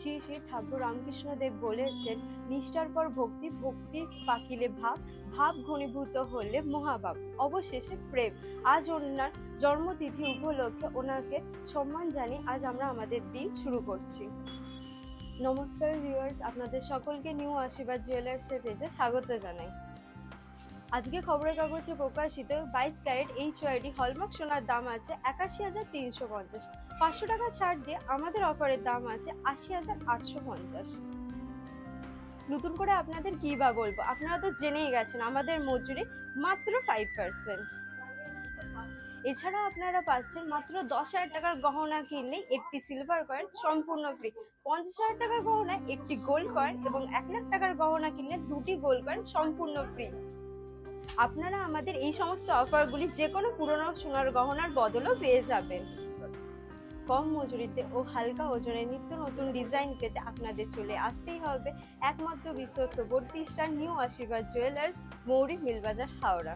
শ্রী শ্রী ঠাকুর রামকৃষ্ণদেব বলেছেন, নিষ্ঠার পর ভক্তি, ভক্তি পাকিলে ভাব, ভাব ঘনীভূত হলে মহাভাব, অবশেষে প্রেম। আজ ওনার জন্মতিথি উপলক্ষে ওনাকে সম্মান জানিয়ে আজ আমরা আমাদের দিন শুরু করছি। নমস্কার ভিউয়ার্স, আপনাদের সকলকে নিউ আশীর্বাদ জুয়েলার্সের পেজে স্বাগত জানাই। আজকে খবরের কাগজে প্রকাশিত 22 ক্যারেট HYD হলমার্ক সোনার দাম আছে 81,350। 500 টাকা ছাড় দিয়ে আমাদের অফারের দাম আছে 80,850। নতুন করে আপনাদের কি বা বলবো, আপনারা তো জেনেই গেছেন আমাদের মজুরি মাত্র 5%। এছাড়া আপনারা পাচ্ছেন মাত্র 10,000 টাকার গহনা কিনলে একটি সিলভার কয়েন সম্পূর্ণ ফ্রি, 50,000 টাকার গহনায় একটি গোল্ড কয়েন এবং 1 লাখ টাকার গহনা কিনলে 2টি গোল্ড কয়েন সম্পূর্ণ ফ্রি। আপনারা আমাদের এই সমস্ত অফারগুলি যে কোনো পুরনো সোনার গহনার বদলও পেয়ে যাবেন। কম মজুরিতে ও হালকা ওজনের নিত্য নতুন ডিজাইন পেতে আপনাদের চলে আসতেই হবে একমাত্র বিশ্বস্ত 32 স্টার নিউ আশীর্বাদ জুয়েলার্স, মৌরি মিলবাজার, হাওড়া।